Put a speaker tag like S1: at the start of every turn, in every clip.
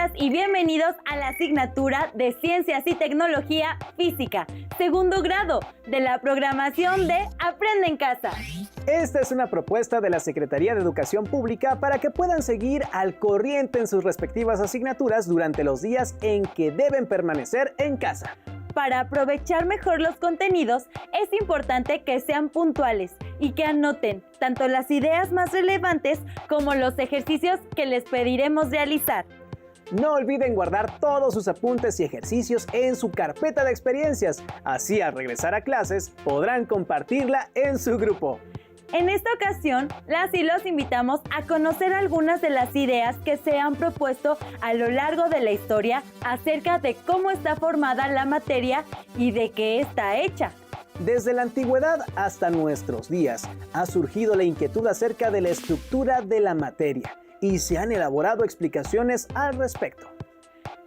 S1: Bienvenidas y bienvenidos a la asignatura de Ciencias y Tecnología Física, segundo grado, de la programación de Aprende en Casa.
S2: Esta es una propuesta de la Secretaría de Educación Pública para que puedan seguir al corriente en sus respectivas asignaturas durante los días en que deben permanecer en casa.
S1: Para aprovechar mejor los contenidos, es importante que sean puntuales y que anoten tanto las ideas más relevantes como los ejercicios que les pediremos realizar.
S2: No olviden guardar todos sus apuntes y ejercicios en su carpeta de experiencias. Así, al regresar a clases, podrán compartirla en su grupo.
S1: En esta ocasión, las y los invitamos a conocer algunas de las ideas que se han propuesto a lo largo de la historia acerca de cómo está formada la materia y de qué está hecha.
S2: Desde la antigüedad hasta nuestros días, ha surgido la inquietud acerca de la estructura de la materia y se han elaborado explicaciones al respecto.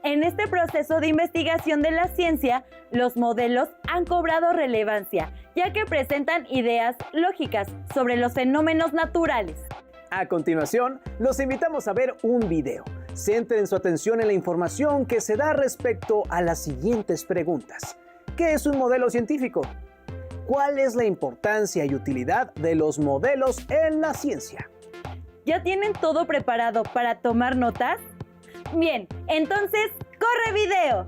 S1: En este proceso de investigación de la ciencia, los modelos han cobrado relevancia, ya que presentan ideas lógicas sobre los fenómenos naturales.
S2: A continuación, los invitamos a ver un video. Centren su atención en la información que se da respecto a las siguientes preguntas. ¿Qué es un modelo científico? ¿Cuál es la importancia y utilidad de los modelos en la ciencia?
S1: ¿Ya tienen todo preparado para tomar notas? Bien, entonces, ¡corre video!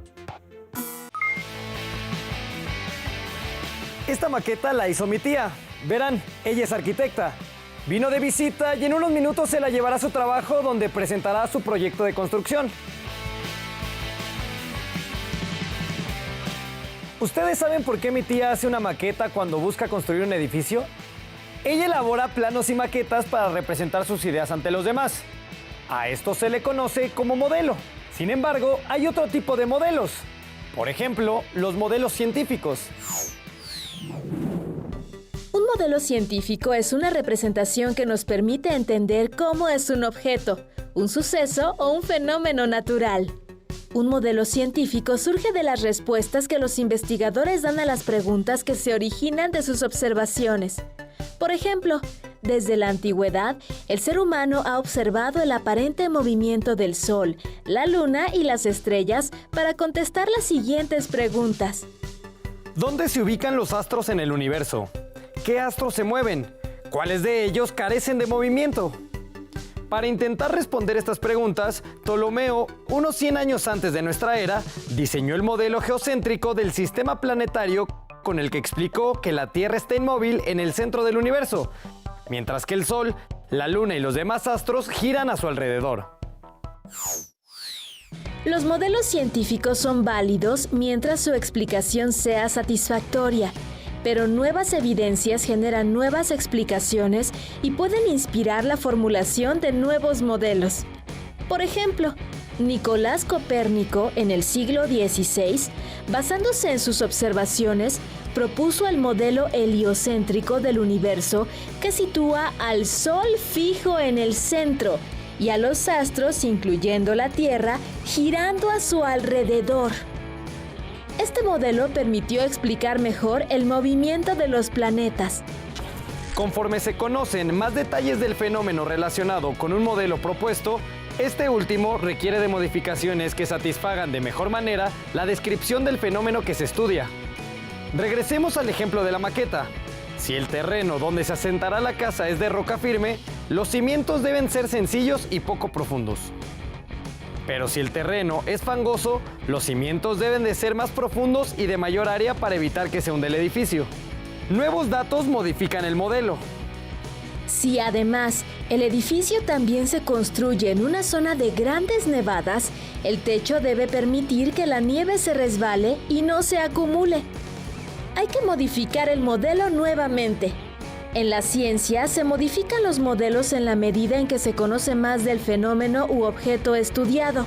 S3: Esta maqueta la hizo mi tía. Verán, ella es arquitecta. Vino de visita y en unos minutos se la llevará a su trabajo donde presentará su proyecto de construcción. ¿Ustedes saben por qué mi tía hace una maqueta cuando busca construir un edificio? Ella elabora planos y maquetas para representar sus ideas ante los demás. A esto se le conoce como modelo. Sin embargo, hay otro tipo de modelos. Por ejemplo, los modelos científicos.
S4: Un modelo científico es una representación que nos permite entender cómo es un objeto, un suceso o un fenómeno natural. Un modelo científico surge de las respuestas que los investigadores dan a las preguntas que se originan de sus observaciones. Por ejemplo, desde la antigüedad, el ser humano ha observado el aparente movimiento del Sol, la Luna y las estrellas para contestar las siguientes preguntas.
S3: ¿Dónde se ubican los astros en el universo? ¿Qué astros se mueven? ¿Cuáles de ellos carecen de movimiento? Para intentar responder estas preguntas, Ptolomeo, unos 100 años antes de nuestra era, diseñó el modelo geocéntrico del sistema planetario con el que explicó que la Tierra está inmóvil en el centro del universo, mientras que el Sol, la Luna y los demás astros giran a su alrededor.
S4: Los modelos científicos son válidos mientras su explicación sea satisfactoria, pero nuevas evidencias generan nuevas explicaciones y pueden inspirar la formulación de nuevos modelos. Por ejemplo, Nicolás Copérnico, en el siglo XVI, basándose en sus observaciones, propuso el modelo heliocéntrico del universo que sitúa al Sol fijo en el centro y a los astros, incluyendo la Tierra, girando a su alrededor. Este modelo permitió explicar mejor el movimiento de los planetas.
S3: Conforme se conocen más detalles del fenómeno relacionado con un modelo propuesto, este último requiere de modificaciones que satisfagan de mejor manera la descripción del fenómeno que se estudia. Regresemos al ejemplo de la maqueta. Si el terreno donde se asentará la casa es de roca firme, los cimientos deben ser sencillos y poco profundos. Pero si el terreno es fangoso, los cimientos deben de ser más profundos y de mayor área para evitar que se hunda el edificio. Nuevos datos modifican el modelo.
S4: Si además el edificio también se construye en una zona de grandes nevadas, el techo debe permitir que la nieve se resbale y no se acumule. Hay que modificar el modelo nuevamente. En la ciencia se modifican los modelos en la medida en que se conoce más del fenómeno u objeto estudiado.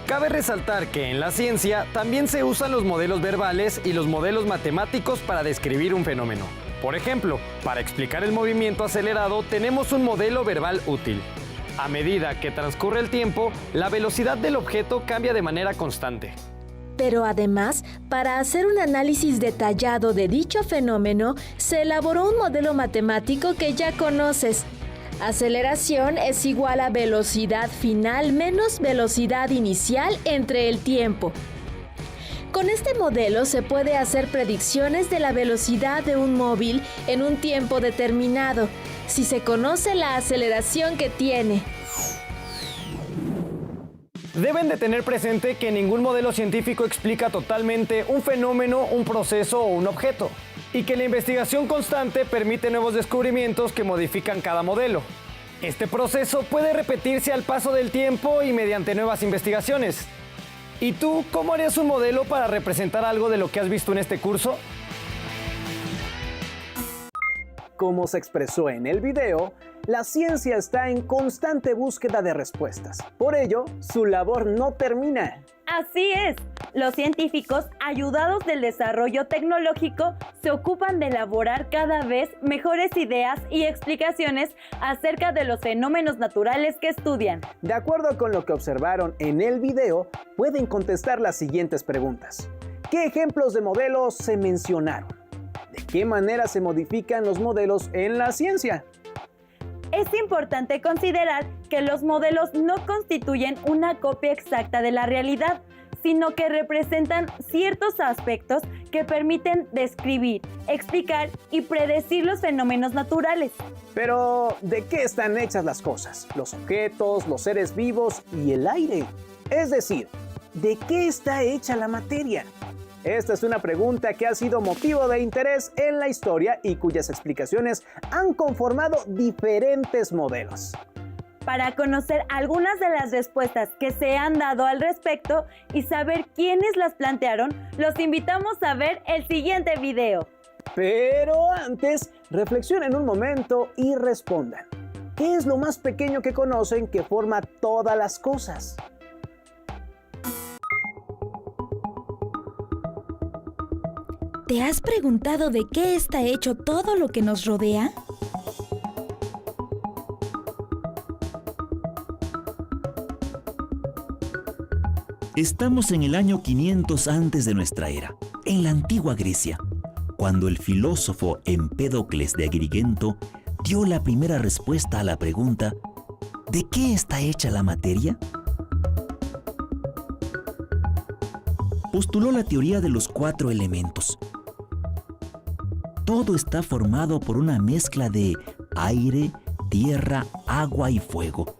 S3: Cabe resaltar que en la ciencia también se usan los modelos verbales y los modelos matemáticos para describir un fenómeno. Por ejemplo, para explicar el movimiento acelerado tenemos un modelo verbal útil. A medida que transcurre el tiempo, la velocidad del objeto cambia de manera constante.
S4: Pero además, para hacer un análisis detallado de dicho fenómeno, se elaboró un modelo matemático que ya conoces. Aceleración es igual a velocidad final menos velocidad inicial entre el tiempo. Con este modelo se puede hacer predicciones de la velocidad de un móvil en un tiempo determinado, si se conoce la aceleración que tiene.
S3: Deben de tener presente que ningún modelo científico explica totalmente un fenómeno, un proceso o un objeto, y que la investigación constante permite nuevos descubrimientos que modifican cada modelo. Este proceso puede repetirse al paso del tiempo y mediante nuevas investigaciones. ¿Y tú, cómo harías un modelo para representar algo de lo que has visto en este curso?
S2: Como se expresó en el video, la ciencia está en constante búsqueda de respuestas. Por ello, su labor no termina.
S1: Así es, los científicos, ayudados del desarrollo tecnológico, se ocupan de elaborar cada vez mejores ideas y explicaciones acerca de los fenómenos naturales que estudian.
S2: De acuerdo con lo que observaron en el video, pueden contestar las siguientes preguntas. ¿Qué ejemplos de modelos se mencionaron? ¿De qué manera se modifican los modelos en la ciencia?
S1: Es importante considerar que los modelos no constituyen una copia exacta de la realidad, sino que representan ciertos aspectos que permiten describir, explicar y predecir los fenómenos naturales.
S2: Pero, ¿de qué están hechas las cosas? Los objetos, los seres vivos y el aire. Es decir, ¿de qué está hecha la materia? Esta es una pregunta que ha sido motivo de interés en la historia y cuyas explicaciones han conformado diferentes modelos.
S1: Para conocer algunas de las respuestas que se han dado al respecto y saber quiénes las plantearon, los invitamos a ver el siguiente video.
S2: Pero antes, reflexionen un momento y respondan. ¿Qué es lo más pequeño que conocen que forma todas las cosas?
S5: ¿Te has preguntado de qué está hecho todo lo que nos rodea?
S6: Estamos en el año 500 antes de nuestra era, en la antigua Grecia, cuando el filósofo Empédocles de Agrigento dio la primera respuesta a la pregunta ¿de qué está hecha la materia? Postuló la teoría de los 4 elementos. Todo está formado por una mezcla de aire, tierra, agua y fuego.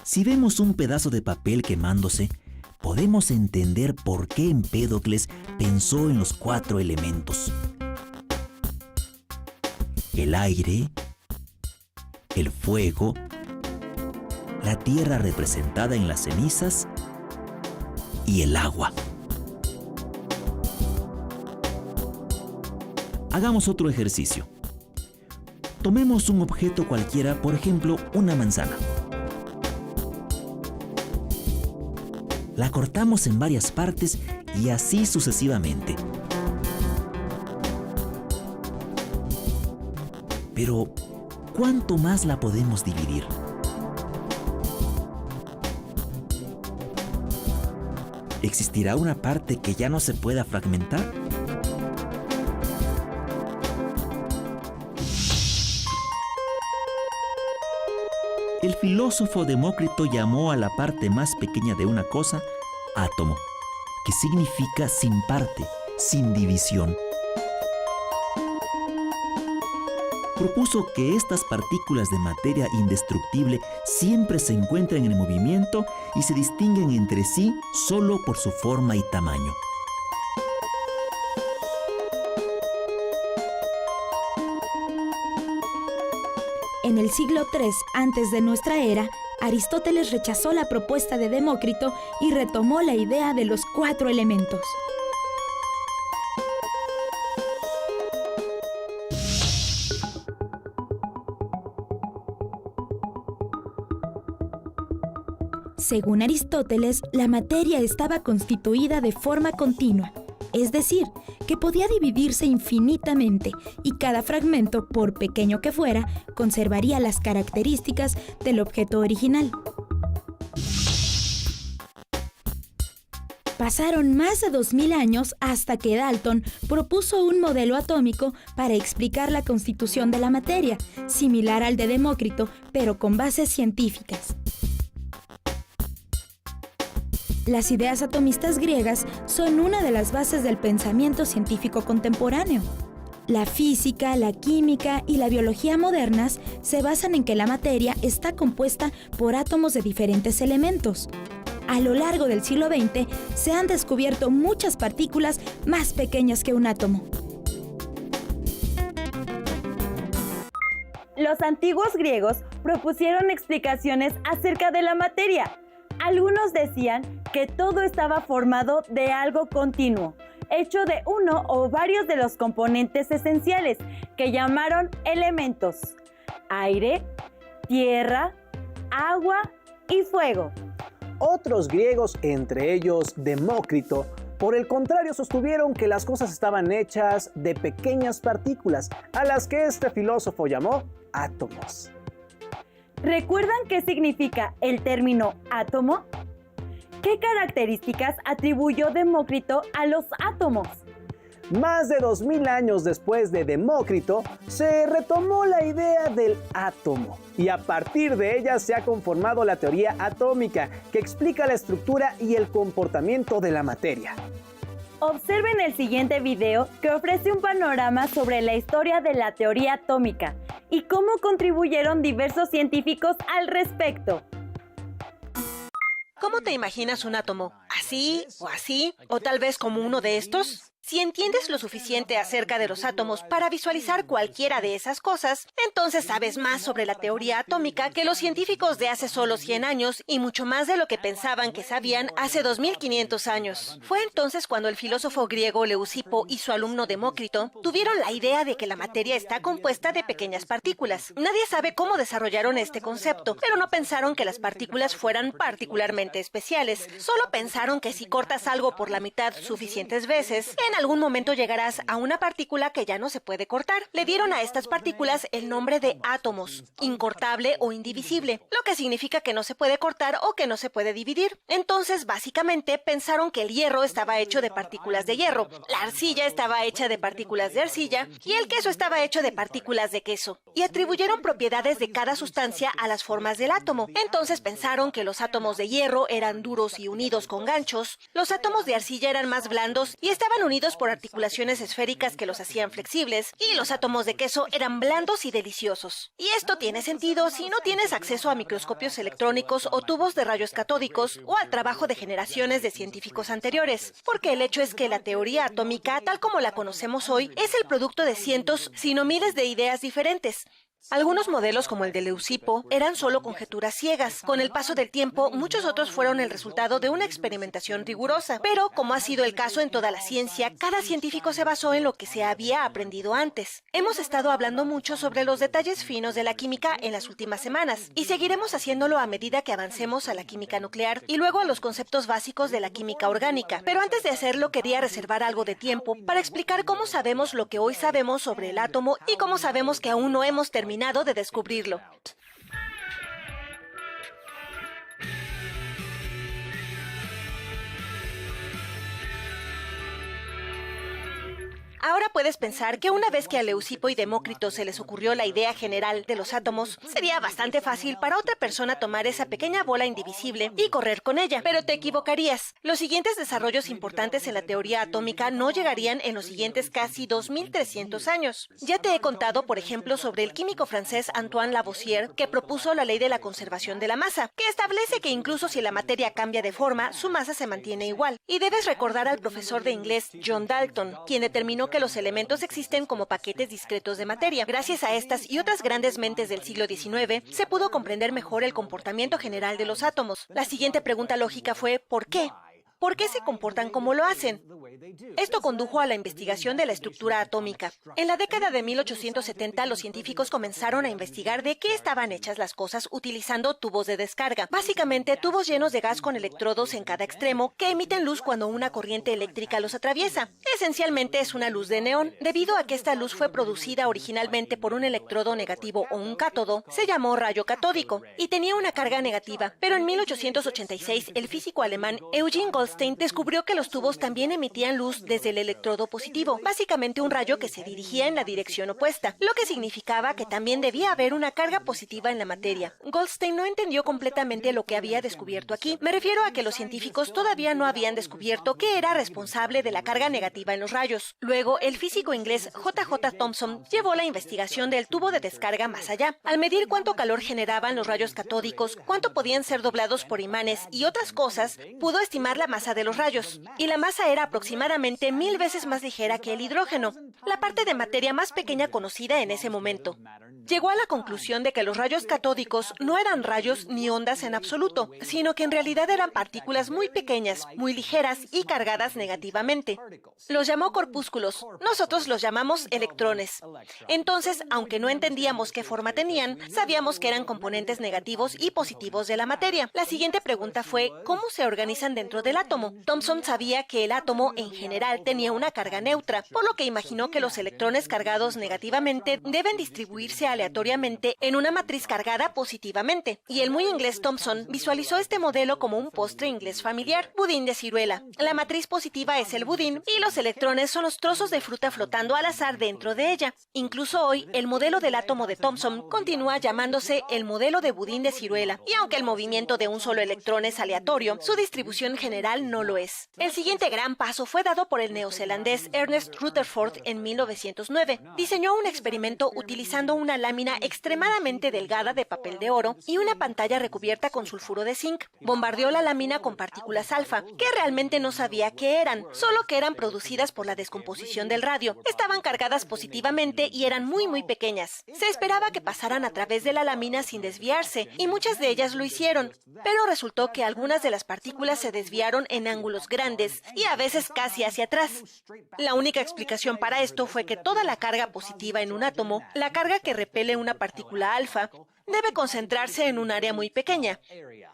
S6: Si vemos un pedazo de papel quemándose, podemos entender por qué Empédocles pensó en los 4 elementos. El aire, el fuego, la tierra representada en las cenizas y el agua. Hagamos otro ejercicio. Tomemos un objeto cualquiera, por ejemplo, una manzana. La cortamos en varias partes y así sucesivamente. Pero, ¿cuánto más la podemos dividir? ¿Existirá una parte que ya no se pueda fragmentar? El filósofo Demócrito llamó a la parte más pequeña de una cosa átomo, que significa sin parte, sin división. Propuso que estas partículas de materia indestructible siempre se encuentran en movimiento y se distinguen entre sí solo por su forma y tamaño.
S5: En el siglo III antes de nuestra era, Aristóteles rechazó la propuesta de Demócrito y retomó la idea de los 4 elementos. Según Aristóteles, la materia estaba constituida de forma continua, es decir, que podía dividirse infinitamente y cada fragmento, por pequeño que fuera, conservaría las características del objeto original. Pasaron más de 2000 años hasta que Dalton propuso un modelo atómico para explicar la constitución de la materia, similar al de Demócrito, pero con bases científicas. Las ideas atomistas griegas son una de las bases del pensamiento científico contemporáneo. La física, la química y la biología modernas se basan en que la materia está compuesta por átomos de diferentes elementos. A lo largo del siglo XX se han descubierto muchas partículas más pequeñas que un átomo.
S1: Los antiguos griegos propusieron explicaciones acerca de la materia. Algunos decían que todo estaba formado de algo continuo, hecho de uno o varios de los componentes esenciales, que llamaron elementos: aire, tierra, agua y fuego.
S2: Otros griegos, entre ellos Demócrito, por el contrario, sostuvieron que las cosas estaban hechas de pequeñas partículas, a las que este filósofo llamó átomos.
S1: ¿Recuerdan qué significa el término átomo? ¿Qué características atribuyó Demócrito a los átomos?
S2: Más de 2000 años después de Demócrito, se retomó la idea del átomo y a partir de ella se ha conformado la teoría atómica, que explica la estructura y el comportamiento de la materia.
S1: Observen el siguiente video, que ofrece un panorama sobre la historia de la teoría atómica y cómo contribuyeron diversos científicos al respecto.
S7: ¿Cómo te imaginas un átomo? ¿Así o así? ¿O tal vez como uno de estos? Si entiendes lo suficiente acerca de los átomos para visualizar cualquiera de esas cosas, entonces sabes más sobre la teoría atómica que los científicos de hace solo 100 años y mucho más de lo que pensaban que sabían hace 2500 años. Fue entonces cuando el filósofo griego Leucipo y su alumno Demócrito tuvieron la idea de que la materia está compuesta de pequeñas partículas. Nadie sabe cómo desarrollaron este concepto, pero no pensaron que las partículas fueran particularmente especiales. Solo pensaron que si cortas algo por la mitad suficientes veces, en algún momento llegarás a una partícula que ya no se puede cortar. Le dieron a estas partículas el nombre de átomos, incortable o indivisible, lo que significa que no se puede cortar o que no se puede dividir. Entonces, básicamente, pensaron que el hierro estaba hecho de partículas de hierro, la arcilla estaba hecha de partículas de arcilla y el queso estaba hecho de partículas de queso. Y atribuyeron propiedades de cada sustancia a las formas del átomo. Entonces pensaron que los átomos de hierro eran duros y unidos con ganchos, los átomos de arcilla eran más blandos y estaban unidos por articulaciones esféricas que los hacían flexibles, y los átomos de queso eran blandos y deliciosos. Y esto tiene sentido si no tienes acceso a microscopios electrónicos o tubos de rayos catódicos o al trabajo de generaciones de científicos anteriores, porque el hecho es que la teoría atómica, tal como la conocemos hoy, es el producto de cientos, si no miles de ideas diferentes. Algunos modelos, como el de Leucipo, eran solo conjeturas ciegas. Con el paso del tiempo, muchos otros fueron el resultado de una experimentación rigurosa. Pero, como ha sido el caso en toda la ciencia, cada científico se basó en lo que se había aprendido antes. Hemos estado hablando mucho sobre los detalles finos de la química en las últimas semanas, y seguiremos haciéndolo a medida que avancemos a la química nuclear y luego a los conceptos básicos de la química orgánica. Pero antes de hacerlo, quería reservar algo de tiempo para explicar cómo sabemos lo que hoy sabemos sobre el átomo y cómo sabemos que aún no hemos terminado de descubrirlo. Ahora puedes pensar que una vez que a Leucipo y Demócrito se les ocurrió la idea general de los átomos, sería bastante fácil para otra persona tomar esa pequeña bola indivisible y correr con ella, pero te equivocarías. Los siguientes desarrollos importantes en la teoría atómica no llegarían en los siguientes casi 2300 años. Ya te he contado, por ejemplo, sobre el químico francés Antoine Lavoisier, que propuso la ley de la conservación de la masa, que establece que incluso si la materia cambia de forma, su masa se mantiene igual. Y debes recordar al profesor de inglés John Dalton, quien determinó que los elementos existen como paquetes discretos de materia. Gracias a estas y otras grandes mentes del siglo XIX, se pudo comprender mejor el comportamiento general de los átomos. La siguiente pregunta lógica fue ¿por qué? ¿Por qué se comportan como lo hacen? Esto condujo a la investigación de la estructura atómica. En la década de 1870, los científicos comenzaron a investigar de qué estaban hechas las cosas utilizando tubos de descarga. Básicamente, tubos llenos de gas con electrodos en cada extremo que emiten luz cuando una corriente eléctrica los atraviesa. Esencialmente es una luz de neón. Debido a que esta luz fue producida originalmente por un electrodo negativo o un cátodo, se llamó rayo catódico y tenía una carga negativa. Pero en 1886, el físico alemán Eugen Goldstein descubrió que los tubos también emitían luz desde el electrodo positivo, básicamente un rayo que se dirigía en la dirección opuesta, lo que significaba que también debía haber una carga positiva en la materia. Goldstein no entendió completamente lo que había descubierto aquí. Me refiero a que los científicos todavía no habían descubierto qué era responsable de la carga negativa en los rayos. Luego, el físico inglés J.J. Thomson llevó la investigación del tubo de descarga más allá. Al medir cuánto calor generaban los rayos catódicos, cuánto podían ser doblados por imanes y otras cosas, pudo estimar la masa de los rayos. Y la masa era aproximadamente 1000 veces más ligera que el hidrógeno, la parte de materia más pequeña conocida en ese momento. Llegó a la conclusión de que los rayos catódicos no eran rayos ni ondas en absoluto, sino que en realidad eran partículas muy pequeñas, muy ligeras y cargadas negativamente. Los llamó corpúsculos. Nosotros los llamamos electrones. Entonces, aunque no entendíamos qué forma tenían, sabíamos que eran componentes negativos y positivos de la materia. La siguiente pregunta fue, ¿cómo se organizan dentro del átomo? Thomson sabía que el átomo en general tenía una carga neutra, por lo que imaginó que los electrones cargados negativamente deben distribuirse aleatoriamente en una matriz cargada positivamente. Y el muy inglés Thomson visualizó este modelo como un postre inglés familiar, budín de ciruela. La matriz positiva es el budín y los electrones son los trozos de fruta flotando al azar dentro de ella. Incluso hoy, el modelo del átomo de Thomson continúa llamándose el modelo de budín de ciruela, y aunque el movimiento de un solo electrón es aleatorio, su distribución general no lo es. El siguiente gran paso fue dado por el neozelandés Ernest Rutherford en 1909. Diseñó un experimento utilizando una lámina extremadamente delgada de papel de oro y una pantalla recubierta con sulfuro de zinc. Bombardeó la lámina con partículas alfa, que realmente no sabía qué eran, solo que eran producidas por la descomposición del radio. Estaban cargadas positivamente y eran muy pequeñas. Se esperaba que pasaran a través de la lámina sin desviarse, y muchas de ellas lo hicieron, pero resultó que algunas de las partículas se desviaron en ángulos grandes y a veces casi hacia atrás. La única explicación para esto fue que toda la carga positiva en un átomo, la carga que repele una partícula alfa, debe concentrarse en un área muy pequeña,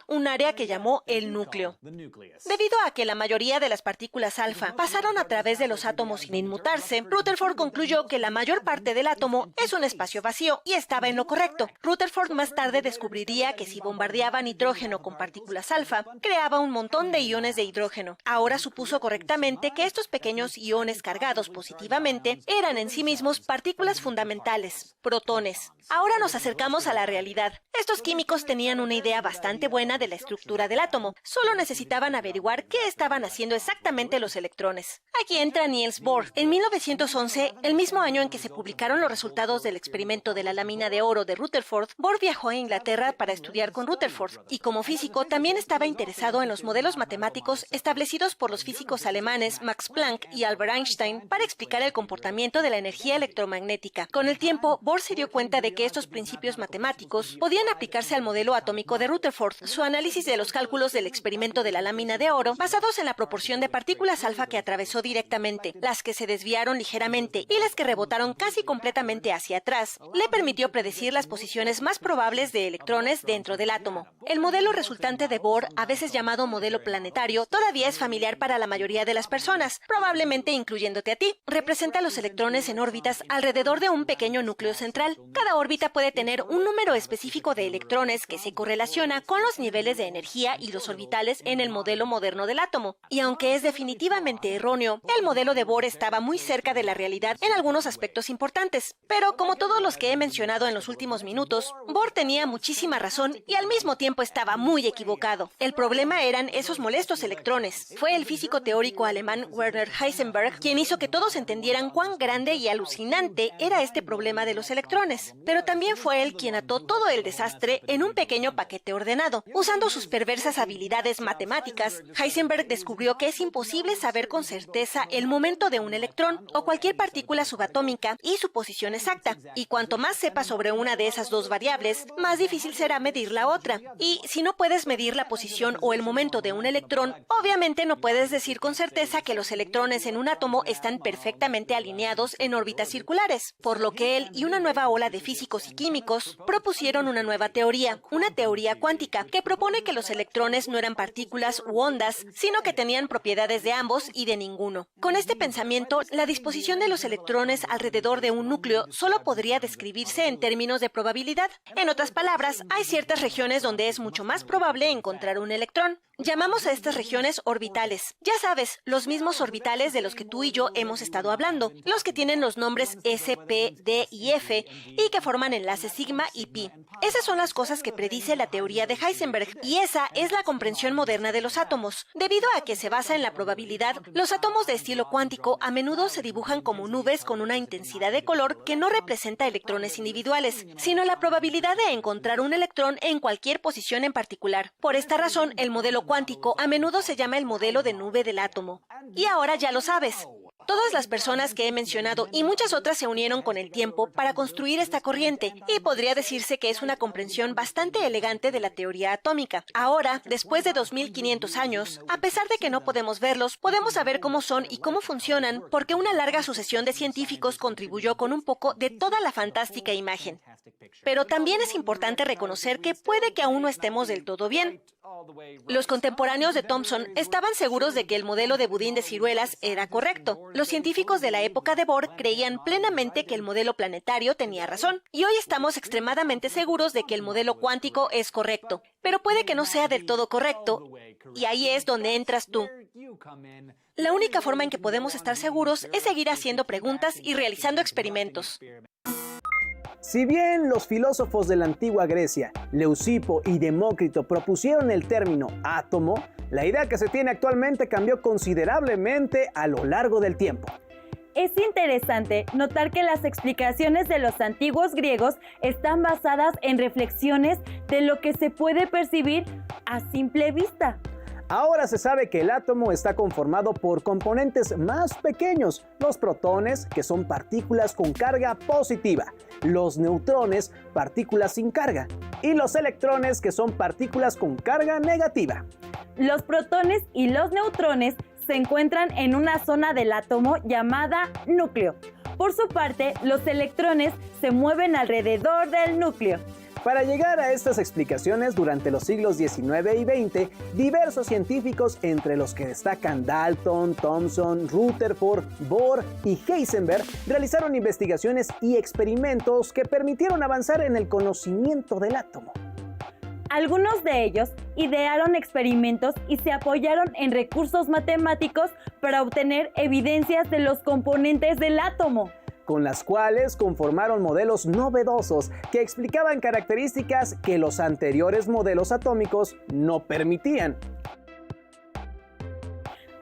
S7: un área que llamó el núcleo. Debido a que la mayoría de las partículas alfa pasaron a través de los átomos sin inmutarse, Rutherford concluyó que la mayor parte del átomo es un espacio vacío, y estaba en lo correcto. Rutherford más tarde descubriría que si bombardeaba nitrógeno con partículas alfa, creaba un montón de iones de hidrógeno. Ahora supuso correctamente que estos pequeños iones cargados positivamente eran en sí mismos partículas fundamentales, protones. Ahora nos acercamos a la realidad. Estos químicos tenían una idea bastante buena de la estructura del átomo, solo necesitaban averiguar qué estaban haciendo exactamente los electrones. Aquí entra Niels Bohr. En 1911, el mismo año en que se publicaron los resultados del experimento de la lámina de oro de Rutherford, Bohr viajó a Inglaterra para estudiar con Rutherford, y como físico también estaba interesado en los modelos matemáticos establecidos por los físicos alemanes Max Planck y Albert Einstein para explicar el comportamiento de la energía electromagnética. Con el tiempo, Bohr se dio cuenta de que estos principios matemáticos podían aplicarse al modelo atómico de Rutherford. Su análisis de los cálculos del experimento de la lámina de oro, basados en la proporción de partículas alfa que atravesó directamente, las que se desviaron ligeramente y las que rebotaron casi completamente hacia atrás, le permitió predecir las posiciones más probables de electrones dentro del átomo. El modelo resultante de Bohr, a veces llamado modelo planetario, todavía es familiar para la mayoría de las personas, probablemente incluyéndote a ti. Representa los electrones en órbitas alrededor de un pequeño núcleo central. Cada órbita puede tener un número específico de electrones que se correlaciona con los niveles de energía y los orbitales en el modelo moderno del átomo. Y aunque es definitivamente erróneo, el modelo de Bohr estaba muy cerca de la realidad en algunos aspectos importantes. Pero como todos los que he mencionado en los últimos minutos, Bohr tenía muchísima razón y al mismo tiempo estaba muy equivocado. El problema eran esos molestos electrones. Fue el físico teórico alemán Werner Heisenberg quien hizo que todos entendieran cuán grande y alucinante era este problema de los electrones. Pero también fue él quien ató todo el desastre en un pequeño paquete ordenado. Usando sus perversas habilidades matemáticas, Heisenberg descubrió que es imposible saber con certeza el momento de un electrón o cualquier partícula subatómica y su posición exacta. Y cuanto más sepas sobre una de esas dos variables, más difícil será medir la otra. Y si no puedes medir la posición o el momento de un electrón, obviamente no puedes decir con certeza piensa que los electrones en un átomo están perfectamente alineados en órbitas circulares, por lo que él y una nueva ola de físicos y químicos propusieron una nueva teoría, una teoría cuántica, que propone que los electrones no eran partículas u ondas, sino que tenían propiedades de ambos y de ninguno. Con este pensamiento, la disposición de los electrones alrededor de un núcleo solo podría describirse en términos de probabilidad. En otras palabras, hay ciertas regiones donde es mucho más probable encontrar un electrón. Llamamos a estas regiones orbitales. Ya sabes, los mismos orbitales de los que tú y yo hemos estado hablando, los que tienen los nombres S, P, D y F y que forman enlaces sigma y pi. Esas son las cosas que predice la teoría de Heisenberg, y esa es la comprensión moderna de los átomos. Debido a que se basa en la probabilidad, los átomos de estilo cuántico a menudo se dibujan como nubes con una intensidad de color que no representa electrones individuales, sino la probabilidad de encontrar un electrón en cualquier posición en particular. Por esta razón, el modelo cuántico a menudo se llama el modelo de nube del átomo. Y ahora ya lo sabes. Todas las personas que he mencionado y muchas otras se unieron con el tiempo para construir esta corriente, y podría decirse que es una comprensión bastante elegante de la teoría atómica. Ahora, después de 2500 años, a pesar de que no podemos verlos, podemos saber cómo son y cómo funcionan, porque una larga sucesión de científicos contribuyó con un poco de toda la fantástica imagen. Pero también es importante reconocer que puede que aún no estemos del todo bien. Los contemporáneos de Thomson estaban seguros de que el modelo de budín de ciruelas era correcto. Los científicos de la época de Bohr creían plenamente que el modelo planetario tenía razón. Y hoy estamos extremadamente seguros de que el modelo cuántico es correcto. Pero puede que no sea del todo correcto. Y ahí es donde entras tú. La única forma en que podemos estar seguros es seguir haciendo preguntas y realizando experimentos.
S2: Si bien los filósofos de la antigua Grecia, Leucipo y Demócrito, propusieron el término átomo, la idea que se tiene actualmente cambió considerablemente a lo largo del tiempo.
S1: Es interesante notar que las explicaciones de los antiguos griegos están basadas en reflexiones de lo que se puede percibir a simple vista.
S2: Ahora se sabe que el átomo está conformado por componentes más pequeños, los protones, que son partículas con carga positiva, los neutrones, partículas sin carga, y los electrones, que son partículas con carga negativa.
S1: Los protones y los neutrones se encuentran en una zona del átomo llamada núcleo. Por su parte, los electrones se mueven alrededor del núcleo.
S2: Para llegar a estas explicaciones, durante los siglos XIX y XX, diversos científicos, entre los que destacan Dalton, Thomson, Rutherford, Bohr y Heisenberg, realizaron investigaciones y experimentos que permitieron avanzar en el conocimiento del átomo.
S1: Algunos de ellos idearon experimentos y se apoyaron en recursos matemáticos para obtener evidencias de los componentes del átomo,
S2: con las cuales conformaron modelos novedosos que explicaban características que los anteriores modelos atómicos no permitían.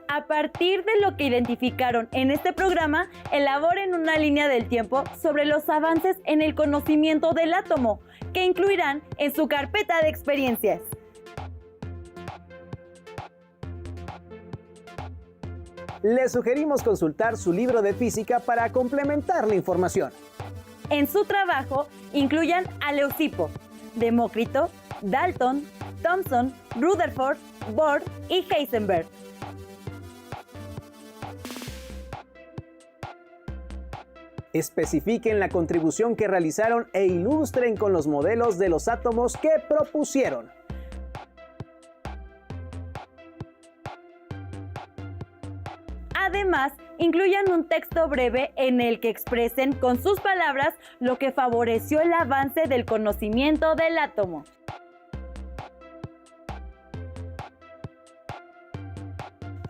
S1: A partir de lo que identificaron en este programa, elaboren una línea del tiempo sobre los avances en el conocimiento del átomo, que incluirán en su carpeta de experiencias.
S2: Les sugerimos consultar su libro de física para complementar la información.
S1: En su trabajo incluyan a Leucipo, Demócrito, Dalton, Thomson, Rutherford, Bohr y Heisenberg.
S2: Especifiquen la contribución que realizaron e ilustren con los modelos de los átomos que propusieron.
S1: Además, incluyan un texto breve en el que expresen con sus palabras lo que favoreció el avance del conocimiento del átomo.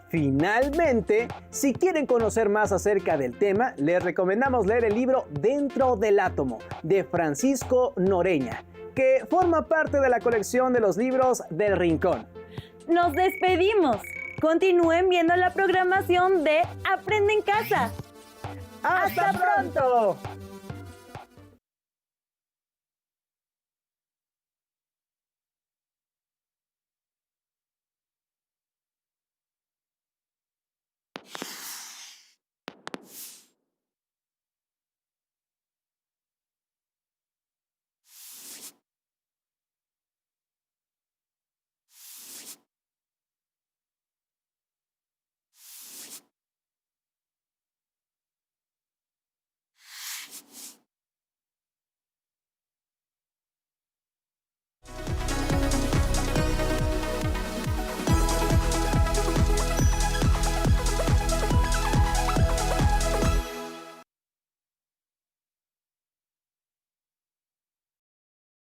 S2: Finalmente, si quieren conocer más acerca del tema, les recomendamos leer el libro Dentro del átomo, de Francisco Noreña, que forma parte de la colección de los libros del Rincón.
S1: ¡Nos despedimos! Continúen viendo la programación de Aprende en Casa.
S2: ¡Hasta pronto!